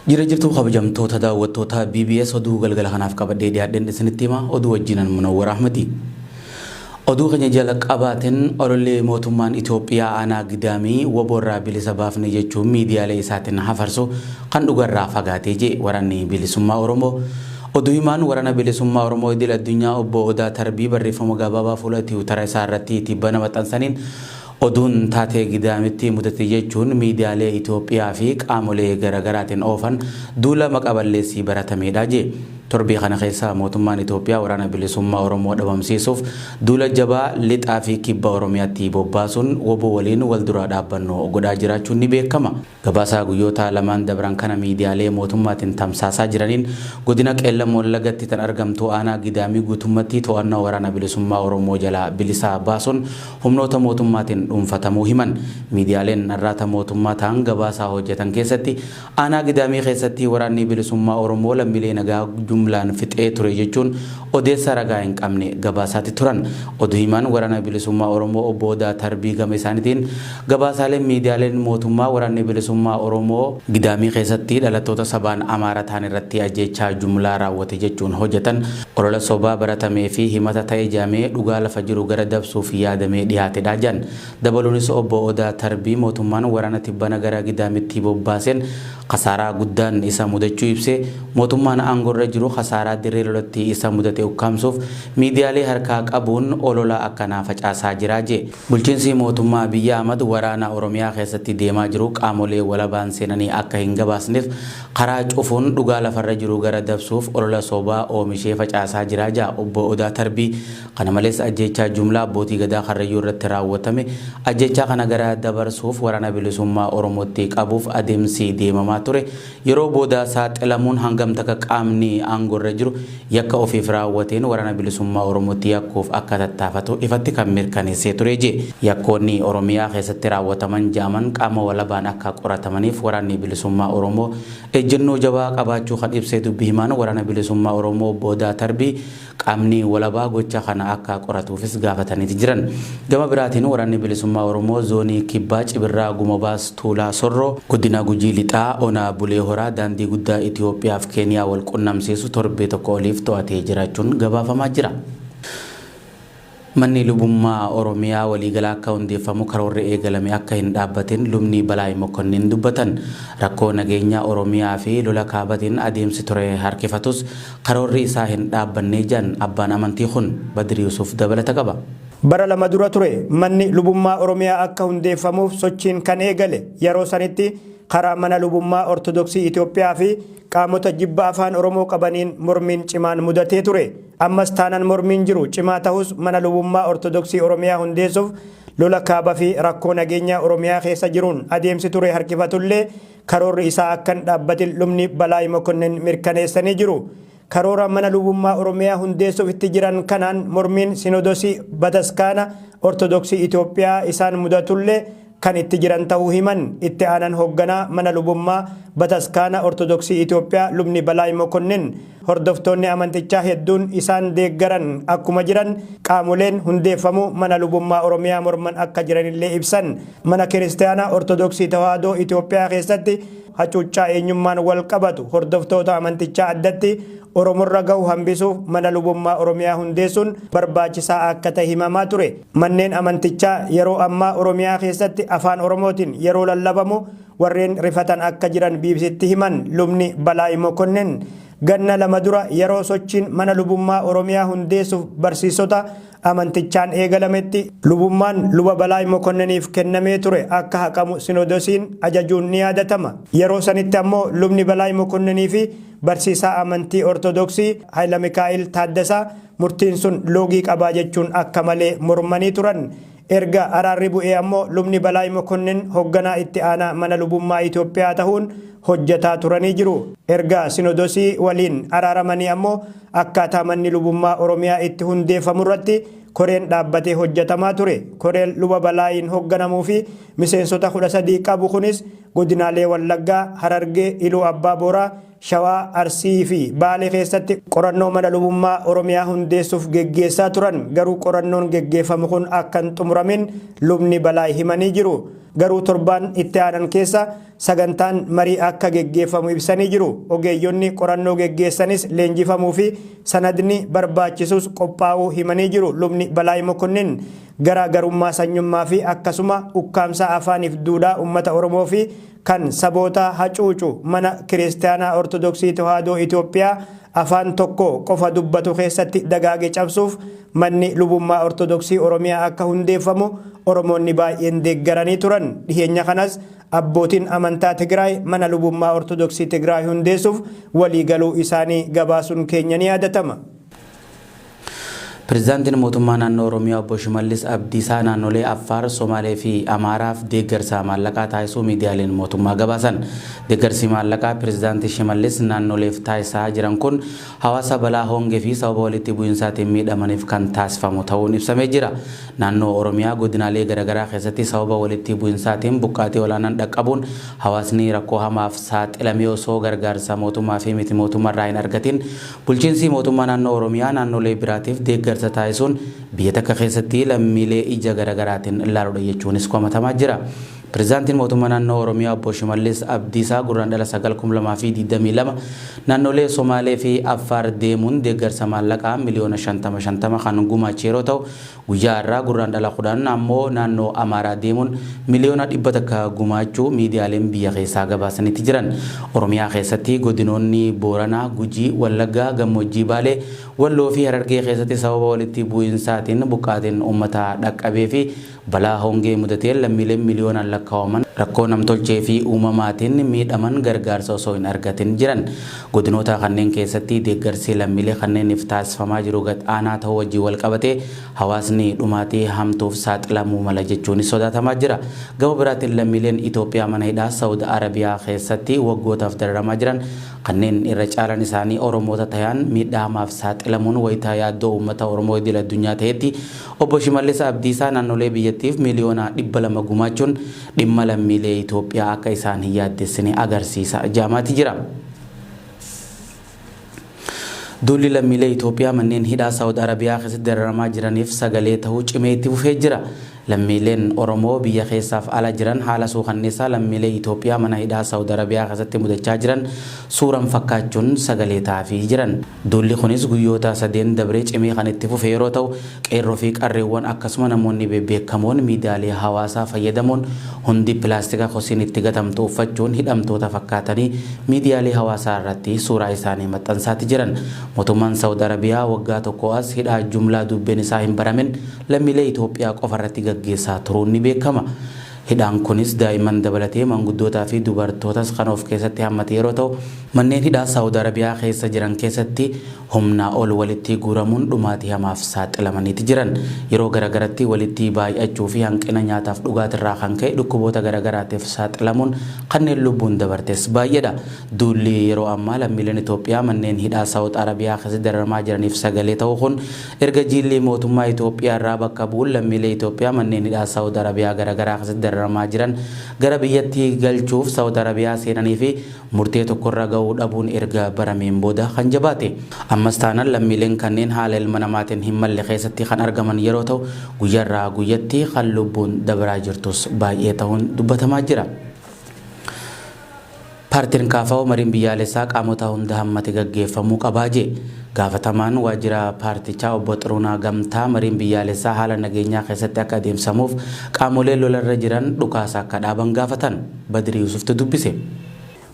Jirtu kabajamtoota daawwattoota BBS oduu galgala kanaaf qabadhee dhiyaadheen isinitti hima oduu wajjinan Munawwar Ahmadi. Oduu keenya jala qabaatiin olollee mootummaan Itoophiyaa aanaa Gidaamii waboorraa bilisa baafne jechuun miidiyaalee isaatiin hafarsu kan dhugarraa fagaatee jee waraanni bilisummaa Oromoo. Oduu himaan waraana bilisummaa Oromoo idil addunyaa obbo Odaa Tarbii barreeffama gabaabaa fuula Tiwiitara isaa irratti tibbana maxxansaniin oduun taatee Gidaamitti mudate jechuun miidiyaalee Itoophiyaa fi qaamolee garaagaraatiin oofan duula maqaballeessii baratamedha jee. Torbii kana keessa mootummaan Itoophiyaa waraana bilisummaa Oromoo dhabamsiisuuf duula jabaa lixaa fi kibba Oromiyaatti bobbaasuun woboo waliin wal duraa dhaabbannoo godhaa jiraachuun ni beekama. Gabaasaa guyyoota lamaan dabran kana miidiyaalee mootummaatiin tamsaasaa jiraniin godina Qeellam Wallagatti tan argamtu aanaa Gidaamii guutummatti to'annaa waraana bilisummaa Oromoo jala bilisa baasuun humnoota mootummaatiin dhuunfatamuu himan. Miidiyaaleen narraata mootummaa ta'an gabaasaa hojjetan keessatti aanaa Gidaamii keessatti waraanni bilisummaa Oromoo lammiilee nagaa jumlaan fixee ture jechuun odeessa ragaa hin qabne gabaasaatti turan. Oduu himaan waraana bilisummaa Oromoo obbo Odaa Tarbii gama isaaniitiin gabaasaaleen miidiyaaleen mootummaa waraanni bilisummaa Oromoo Gidaamii keessatti dhalattoota sabaan Amaara ta'an irratti ajjeechaa jumlaa raawwate jechuun hojjetan olola sobaa baratamee fi himata ta'ee jaamee dhugaa lafa jiru gara dabsuuf yaadamee dhiyaatedha jedhan. Dabaluunis obbo Odaa Tarbii mootummaan waraana tibbana gara Gidaamitti bobbaaseen khasaaraa guddaan isa mudachuu ibsee mootummaan aangorra jiru khasaaraa dirree lolatti isa mudate ukkaamsuuf miidiyaalee harkaa qabuun olola akkanaa facaasaa jira jee. Bulchiinsi mootummaa Abiy Ahmad waraana Oromiyaa keessatti deemaa jiru qaamolee walabaan seenanii akka hin gabaasneef karaa cufuun dhugaa lafarra jiru gara dabsuuf olola sobaa oomishee facaasaa jira jaa obbo Odaa Tarbii. Kana malees ajjeechaa jumlaa abbootii gadaa Karrayyuu irratti raawwatame ajjeechaa kana gara dabarsuuf waraana bilisummaa Oromootti qabuuf adeemsi deemamaa ture yeroo booda saaxilamuun hangam takka qaamni aangorra jiru yakka ofiif raawwateen waraana bilisummaa Oromootti yakkuuf akka tattaafatu ifatti kan mirkaneessee ture jee. Yakkoonni Oromiyaa keessatti raawwataman jaaman qaama walabaan akka qoratamaniif waraanni bilisummaa Oromoo ejjennoo jabaa qabaachuu kan ibsee dubbii himaan waraana bilisummaa Oromoo obbo Odaa Tarbii qaamni walabaa gocha kana akka qoratuufis gaafataniiti jiran. Gama biraatiin waraanni bilisummaa Oromoo zoonii kibbaa Cibirraa Gumabaas Tuulaa Sorroo godina Gujii Lixaa Ona Bulee Horaa daandii guddaa Itoophiyaa fi Keeniyaa wal qunnamsiisu torbee tokko oliif to'atee jiraachuun gabaafamaa jira. Manni lubummaa Oromiyaa waliigalaa akka hundeeffamu karoorri eegalame akka hin dhaabbatin lubni Balaay Mokonnin dubbatan. Rakkoo nageenya Oromiyaa fi lola kaabatiin adeemsi ture harkifatus karoorri isaa hin dhaabbanne jedhan abbaan amantii kun Badri Yusuf dabalata qaba. Bara lama dura ture manni lubummaa Oromiyaa akka hundeeffamuuf sochiin kan eegale yeroo sanitti karaa mana lubummaa Ortodoksii Itoophiyaa fi qaamota jibba afaan Oromoo qabaniin mormiin cimaan mudatee ture. Ammas taanaan mormiin jiru cimaa ta'us mana lubummaa Ortodoksii Oromiyaa hundeessuuf lola kaabaa fi rakkoo nageenya Oromiyaa keessa jiruun adeemsi ture harkifatullee karoorri isaa akka hin dhaabbatin lubni Balaay Mokonnin mirkaneessanii jiru. Karoora mana lubummaa Oromiyaa hundeessuuf itti jiran kanaan mormiin Sinodosii Bataskaana Ortodoksii Itoophiyaa isaan mudatullee kan itti jiran ta'uu himan. Itti aanan hoogganaa mana lubummaa Bataskaana Ortodoksii Itoophiyaa lubni Balaay Mokonnin hordoftoonni amantichaa hedduun isaan deeggaran akkuma jiran qaamoleen hundeeffamuu mana lubummaa Oromiyaa morman akka jiranillee ibsan. Mana kiristaanaa Ortodoksii Tawaahidoo Itoophiyaa keessatti hacuuccaa eenyummaan wal qabatu hordoftoota amantichaa addatti Oromorra gahu hambisuuf mana lubummaa Oromiyaa hundeessuun barbaachisaa akka ta'e himamaa ture. Manneen amantichaa yeroo ammaa Oromiyaa keessatti afaan Oromootiin yeroo lallabamu warreen rifatan akka jiran BBCtti himan lubni Balaay Mokonnin. Ganna lama dura yeroo sochiin mana lubummaa Oromiyaa hundeessuuf barsiisota amantichaan eegalametti lubummaan luba Balaay Mokonniniif kennamee ture akka haqamu Sinodosiin ajajuun ni yaadatama. Yeroo sanitti ammoo lubni Balaay Mokonninii fi barsiisaa amantii Ortodoksii Hayila Mikaa'el Taaddasaa murtiin sun loogii qabaa jechuun akka malee mormanii turan. Erga araarri bu'ee ammoo lubni Balaay Mokonnin hoogganaa itti aanaa mana lubummaa Itoophiyaa ta'uun hojjetaa turanii jiru. Erga Sinodosii waliin araaramanii ammoo akkaataa manni lubummaa Oromiyaa itti hundeeffamu irratti koreen dhaabbatee hojjetamaa ture. Koreen luba Balaayiin hoogganamuu fi miseensota 13 qabu kunis godinaalee Wallaggaa, Harargee, Iluu Abbaa Booraa, Shawaa, Arsii fi Baalee keessatti qorannoo mana lubummaa Oromiyaa hundeessuuf geggeessaa turan. Garuu qorannoon geggeeffamu kun akka hin xumuramin lubni Balaay himanii jiru. garuu torbaan itti aanan keessa sagantaan marii akka geggeeffamu ibsanii jiru. Ogeeyyonni qorannoo geggeessanis leenjifamuu fi sanadni barbaachisus qophaa'uu himanii jiru. Lubni Balaay Mokonnin garaagarummaa sanyummaa fi akkasuma ukkaamsa afaaniif duudhaa uummata Oromoo fi kan saboota hacuucu mana kiristaanaa Ortodoksii Tawaahidoo Itoophiyaa afaan tokko qofa dubbatu keessatti dagaage cabsuuf manni lubummaa Ortodoksii Oromiyaa akka hundeeffamu Oromoonni baay'een deeggaranii turan. Dhiheenya kanas abbootiin amantaa Tigraay mana lubummaa Ortodoksii Tigraay hundeessuuf walii galuu isaanii gabaasuun keenya ni yaadatama. Pireezidaantiin mootummaa naannoo Oromiyaa obbo Shimallis Abdiisaa naannolee Affaar, Somaalee fi Amaaraaf deeggarsa maallaqaa taasisuu miidiyaaleen mootummaa gabaasan. Deeggarsi maallaqaa pireezidaantii Shimallis naannoleef taasisaa jiran kun hawaasa balaa hongee fi sababa walitti bu'insaatiin miidhamaniif kan taasifamu ta'uun ibsamee jira. Naannoo Oromiyaa godinaalee garaagaraa keessatti sababa walitti bu'insaatiin buqqaatii olaanaan dhaqqabuun hawaasni rakkoo hamaaf saaxilamee osoo gargaarsa mootummaa fi miti mootummaarraa hin argatin bulchiinsi mootummaa naannoo Oromiyaa naannolee biraatiif deeggarsa taasisuun biyya takka keessatti lammiilee ija garaagaraatiin ilaaluudha jechuunis komatamaa jira. Pireezidaantiin mootummaa naannoo Oromiyaa obbo Shimallis Abdiisaa gurraandhala 9/2022 naannolee Somaalee fi Affaar deemuun deeggarsa maallaqaa miliyoona 50 kan gumaachee yeroo ta'u guyyaa irraa gurraandhala 10 ammoo naannoo Amaaraa deemuun miliyoona 100 gumaachuu miidiyaaleen biyya keessaa gabaasanitti jiran. Oromiyaa keessatti godinoonni Booranaa, Gujii, Wallaggaa, Gammoojjii Baalee, Walloo fi Harargee keessatti sababa walitti bu'insaatiin buqqaatiin uummataa dhaqqabee fi balaa hongee mudatee lammiileen miliyoonaan lakkaa'aman rakkoo namtolchee fi uumamaatiin miidhaman gargaarsa osoo hin argatin jiran. Godinoota kanneen keessatti deeggarsi lammiilee kanneeniif taasifamaa jiru gad aanaa ta'uu wajjin wal qabatee hawaasni dhumaatii hamtuuf saaxilamuu mala jechuunis sodaatamaa jira. Gama biraatiin lammiileen Itoophiyaa mana hidhaa Saawud Arabiyaa keessatti waggootaaf dararamaa jiran kanneen irra caalan isaanii Oromoota ta'an miidhaa hamaaf saaxilamuun wayitaa yaaddoo uummata Oromoo idil addunyaa ta'etti obbo Shimallis Abdiisaa naannolee biyyattiif miliyoona 200 gumaachuun dhimma lammiilee Itoophiyaa akka isaan hin yaaddessine agarsiisa jedhamaati jira. Duulli lammiilee Itoophiyaa manneen hidhaa Saawud Arabiyaa keessatti dararamaa jiraniif sagalee ta'uu cimee itti fufee jira. Lammiileen Oromoo biyya keessaaf ala jiran haala suukanneessaa lammiilee Itoophiyaa mana hidhaa Saawud Arabiyaa keessatti mudachaa jiran suuraan fakkaachuun sagalee taafii jiran. Duulli kunis guyyoota 3 dabree cimee kan itti fufe yeroo ta'u qeerroo fi qarreewwan akkasuma namoonni beekamoon miidiyaalee hawaasaa fayyadamuun hundi pilaastika kosiin itti gatamtu uffachuun hidhamtoota fakkaatanii miidiyaalee hawaasaa irratti suuraa isaanii maxxansaati jiran. Mootummaan Saawud Arabiyaa waggaa tokko as hidhaa jumlaa dubbeen isaa hin baramin lammiilee Itoophiyaa qofa irratti gaggeessaa turuun ni beekama. Hidhaan kunis daa'imman dabalatee manguddootaa fi dubartootas kan of keessatti hammate yeroo ta'u manneen hidhaa Saawud Arabiyaa keessa jiran keessatti humnaa ol walitti guuramuun dhumaatii hamaaf saaxilamaniiti jiran. Yeroo garagaraatti walitti baay'achuu fi hanqina nyaataaf dhugaatirraa kan ka'e dhukkuboota garagaraatiif saaxilamuun kanneen lubbuun dabartes baay'eedha. Duulli yeroo ammaa lammiileen Itoophiyaa manneen hidhaa Saawud Arabiyaa keessatti dararamaa jiraniif sagalee ta'uu kun erga jiilli mootummaa Itoophiyaa irraa bakka bu'uun lammiilee Itoophiyaa manneen hidhaa Saawud Arabiyaa garagaraa keessatti dararamaa jiran gara biyyattii galchuuf Saawud Arabiyaa seenanii fi murtee tokkorra ga'uu dhabuun erga barameen booda kan jabaate. Ammas taanaan lammiileen kanneen haala ilma namaatiin hin malle keessatti kan argaman yeroo ta'u guyyaarraa guyyatti kan lubbuun dabaraa jirtus baay'ee ta'uun dubbatamaa jira. Paartiin KFO mariin biyyaalessaa qaamota hunda hammate gaggeeffamuu qabaa jedhe. Gaafatamaan waajjira paartichaa obbo Xiruunaa Gamtaa mariin biyyaalessaa haala nageenyaa keessatti akka adeemsamuuf qaamolee lolarra jiran dhukaasa akka dhaaban gaafatan. Badrii Yusuftu dubbise.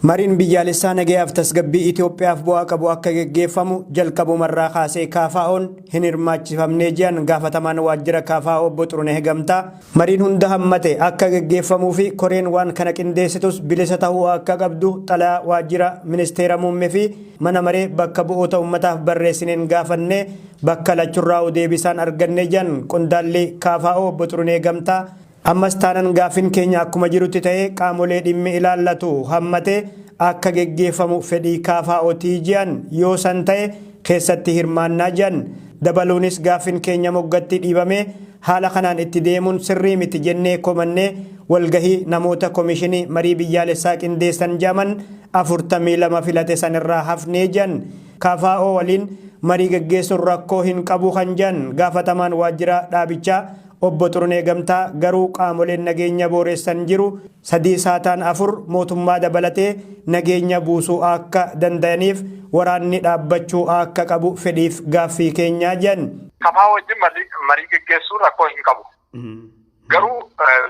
Mariin biyyaalessaa nagayaaf tasgabbii Itoophiyaaf bu'aa qabu akka geggeeffamu jalqabumarraa kaasee KFO'n hin hirmaachifamnee jiran gaafatamaan waajjira KFO obbo Xiruunaa Gamtaa mariin hunda hammate akka geggeeffamuu fi koreen waan kana qindeessitus bilisa ta'uu akka qabdu xalayaa waajjira ministeera muummee fi mana maree bakka bu'oota uummataaf barreessineen gaafannee bakka lachurraa deebisaan argannee jiran qondaalli KFO obbo Xiruunaa Gamtaa ammas taanaan gaafin keenya akkuma jirutti ta'ee qaamolee dhimmi ilaallatu hammate akka geggeeffamu fedhii KFO'tii jiran yoo san ta'e keessatti hirmaannaa jiran dabaluunis gaafin keenya moggatti dhiibame haala kanaan itti deemuun sirrii miti jennee komannee walgahii namoota komishinii marii biyyaalessaa qindeessan jaman 42 filate sanirraa hafnee jiran KFO waliin marii gaggeessuun rakkoo hin qabu kan jiran gaafatamaan waajjira dhaabichaa obbo Xurunee Gamtaa garuu qaamoleen nageenya booressan jiru sadii saataan afur mootummaa dabalatee nageenya buusuu akka danda'aniif waraanni dhaabbachuu akka qabu fedhiif gaaffii keenyaa jedhan. Kafaa wajjin marii gaggeessuun rakkoo hin qabu. Garuu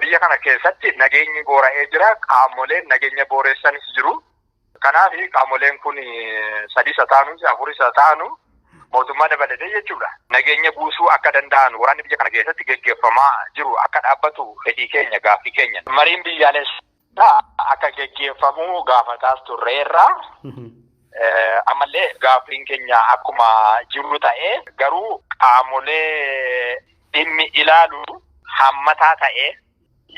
biyya kana keessatti nageenyi boora'ee jira. Qaamoleen nageenya booreessanis jiru. Kanaaf qaamoleen kun sadii isa taanu afur isa taanu mootummaa dabalatee jechuudha. Nageenya buusuu akka danda'an waraanni biyya kana keessatti gaggeeffamaa jiru akka dhaabbatu fedhii keenya gaaffii keenya. Mariin biyyaalessaa akka gaggeeffamu gaafataas turreerra. Ammallee gaaffiin keenya akkuma jiru ta'ee garuu qaamolee dhimmi ilaalu hammataa ta'ee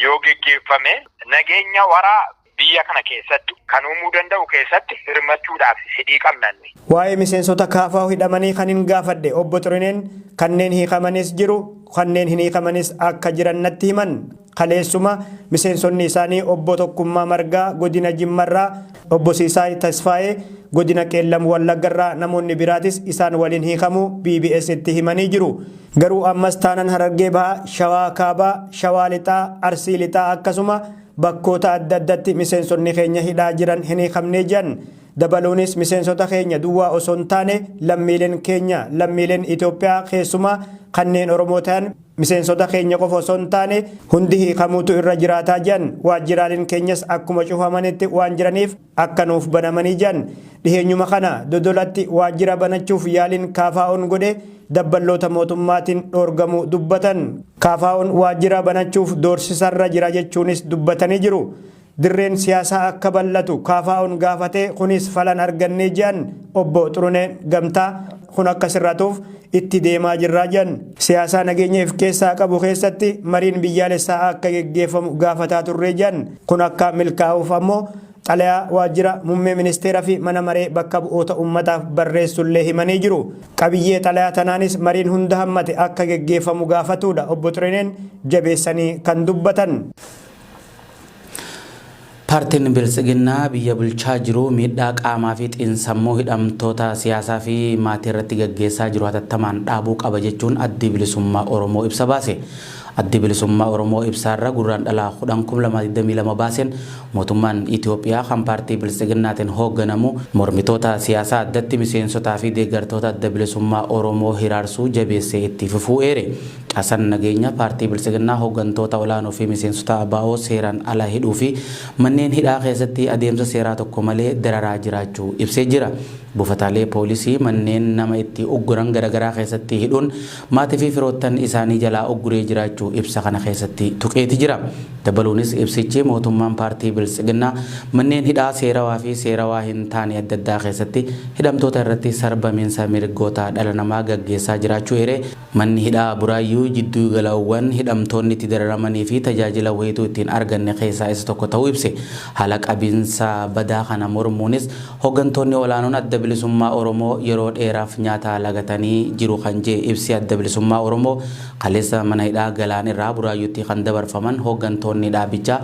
yoo gaggeeffame nageenya waraa biyya kana keessatti kan uumuu danda'u keessatti hirmachuudhaaf fedhii qabna. Waa'ee miseensota kaafaa hidhamanii kan hin gaafadhe obbo Xuruneen kanneen hiikamanis jiru kanneen hin hiikamanis akka jiran natti himan. Kaleessuma miseensonni isaanii obbo Tokkummaa Margaa godina Jimmarraa, obbo Siisaay Tasfaayee godina Qeellam Wallaggarraa namoonni biraatis isaan waliin hiikamuu BBS itti himanii jiru. Garuu ammas taanaan Harargee Bahaa, Shawaa Kaabaa, Shawaa Lixaa, Arsii Lixaa akkasuma bakkoota adda addaatti miseensonni keenya hidhaa jiran hin hiikamnee jiran. Dabaluunis miseensota keenya duwwaa osoo hin taane lammiileen keenya lammiileen Itoophiyaa keessumaa kanneen Oromoo ta'an miseensota keenya qofa osoo hin taane hundi hiikamuutu irra jiraataa jiran. Waajjiraaleen keenyas akkuma cufamanitti waan jiraniif akka nuuf banamanii jiran. Dhiheenyuma kana dodolatti waajjira banachuuf yaaliin KFO'n godhe dabballoota mootummaatiin dhoorgamuu dubbatan. KFO'n waajjira banachuuf doorsisarra jira jechuunis dubbatanii jiru. Dirreen siyaasaa akka bal'atu KFO'n gaafatee kunis falan argannee jiran obbo Xurunee Gamtaa kun akka sirratuuf itti deemaa jirraa jiran. Siyaasaa nageenyaaf keessaa qabu keessatti mariin biyyaalessaa akka geggeeffamu gaafataa turree jiran. Kun akka milkaa'uuf ammoo xalayaa waajjira muummee ministeeraa fi mana maree bakka bu'oota uummataaf barreessullee himanii jiru. Qabiyyee xalayaa tanaanis mariin hunda hammate akka geggeeffamu gaafatudha obbo Xuruneen jabeessanii kan dubbatan. Paartiin Bilisiginnaa biyya bulchaa jiru miidhaa qaamaa fi xiinsammuu hidhamtoota siyaasaa fi maatii irratti gaggeessaa jiru hatattamaan dhaabuu qaba jechuun Addi Bilisummaa Oromoo ibsa baase. Addi Bilisummaa Oromoo ibsaarra gurraandhala 2022 baaseen mootummaan Itoophiyaa kan paartii Bilisiginnaatiin hoogganamu mormitoota siyaasaa addatti miseensotaa fi deeggartoota Adda Bilisummaa Oromoo hiraarsuu jabeessee itti fufuu eere. Caasaan nageenya paartii Bilisiginnaa hooggantoota olaanoo fi miseensota ABO seeraan ala hidhuu fi manneen hidhaa keessatti adeemsa seeraa tokko malee dararaa jiraachuu ibsee jira. Buufataalee poolisii manneen nama itti ugguran garaagaraa keessatti hidhuun maatii fi firoottan isaanii jalaa ugguree jiraachuu ibsa kana keessatti tuqeeti jira. Dabaluunis ibsichi mootummaan paartii Bilisiginnaa manneen hidhaa seerawaa fi seerawaa hin taane adda addaa keessatti hidhamtoota irratti sarbamiinsa mirgoota dhala namaa gaggeessaa jiraachuu eere. Manni hidhaa Buraayyuu jidduu galawwan hidhamtoonni itti dararamanii fi tajaajila wayituu ittiin arganne keessaa isa tokko ta'uu ibse. Haala qabiinsa badaa kana mormuunis hooggantoonni olaanoon Adda Bilisummaa Oromoo yeroo dheeraaf nyaata lagatanii jiru kan jee ibsi Adda Bilisummaa Oromoo kaleessa mana hidhaa Galaan irraa Buraayyuutti kan dabarfaman hooggantoonni dhaabichaa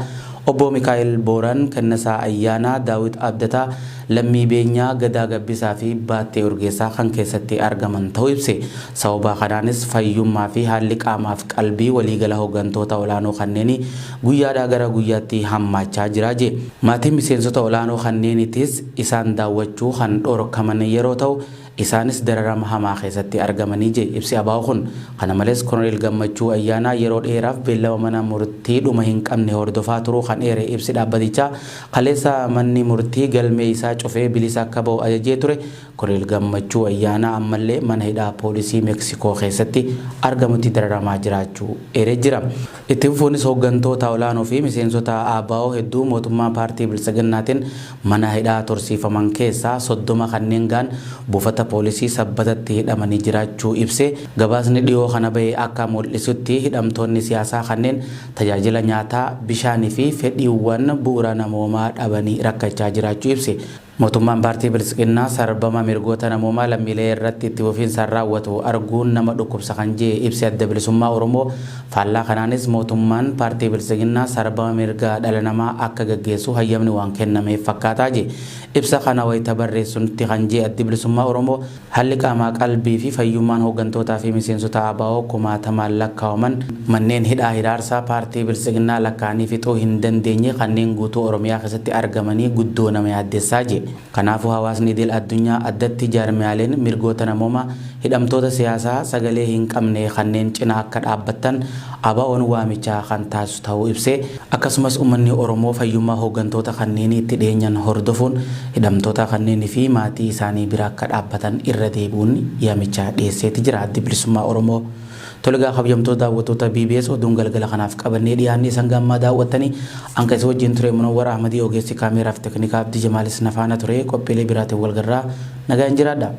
obbo Mikaa'el Booran, Kennesaa Ayyaanaa, Daawit Abdataa, Lammii Beenyaa, Gadaa Gabbisaa fi Baattee Urgeessaa kan keessatti argaman ta'uu ibse. Sababa kanaanis fayyummaa fi haalli qaamaaf qalbii waliigala hooggantoota olaanoo kanneenii guyyaadhaa gara guyyaatti hammaachaa jira jee. Maatiin miseensota olaanoo kanneenitis isaan daawwachuu kan dhorkaman yeroo ta'u isaanis dararama hamaa keessatti argamanii jee ibsi ABO kun. Kana malees Koloneel Gammachuu Ayyaanaa yeroo dheeraaf beellama mana murtii dhuma hin qabne hordofaa turuu kan eere ibsi dhaabbatichaa kaleessa manni murtii galmee isaa cufee bilisa akka ba'u ajajee ture. Koloneel Gammachuu Ayyaanaa ammallee mana hidhaa poolisii Meeksikoo keessatti argamutti dararamaa jiraachuu eeree jira. Itti fufuunis hooggantoota olaanoo fi miseensota ABO hedduu mootummaa paartii Bilisiginnaatiin mana hidhaa tursiifaman keessaa 30 kanneen gaan buufata poolisii sabbatatti hidhamanii jiraachuu ibse. Gabaasni dhiyoo kana bahee akka mul'isutti hidhamtoonni siyaasaa kanneen tajaajila nyaataa, bishaanii fi fedhiiwwan bu'uura namoomaa dhabanii rakkachaa jiraachuu ibse. Mootummaan paartii Bilisiginnaa sarbama mirgoota namoomaa lammiilee irratti itti fufiinsaan raawwatu arguun nama dhukkubsa kan jee ibsi adda bilisummaa Oromoo. Faallaa kanaanis mootummaan paartii Bilisiginnaa sarbama mirga dhala namaa akka gaggeessu hayyamni waan kennameef fakkaataa jee. Ibsa kana wayita barreessutti kan jee adda bilisummaa Oromoo haalli qaamaa qalbii fi fayyummaan hooggantootaa fi miseensota ABO kumaatamaan lakkaa'aman manneen hidhaa hiraarsaa paartii Bilisiginnaa lakkaa'anii fixuu hin dandeenye kanneen guutuu Oromiyaa keessatti argamanii guddoo nama yaaddeessaa jee. Kanaafuu hawaasni idil addunyaa addatti jaarmiyaaleen mirgoota namoomaa hidhamtoota siyaasaa sagalee hin qabne kanneen cina akka dhaabbattan ABO'n waamichaa kan taasisu ta'uu ibsee akkasumas uummanni Oromoo fayyummaa hooggantoota kanneen itti dhiyeenyan hordofuun hidhamtoota kanneenii fi maatii isaanii bira akka dhaabbatan irra deebi'uun yaamichaa dhiyeesseeti jira addi bilisummaa Oromoo. Tolga kabajamtoota daawwattoota BBS oduun galgala kanaaf qabannee dhiyaannee isaan gammaa daawwattanii anka isa wajjin ture Munawwar Ahmadii ogeessi kaameraaf teeknikaa Abdii Jamaalis nafaana ture qophiilee biraatiin walgarraa nagaan jiraadha.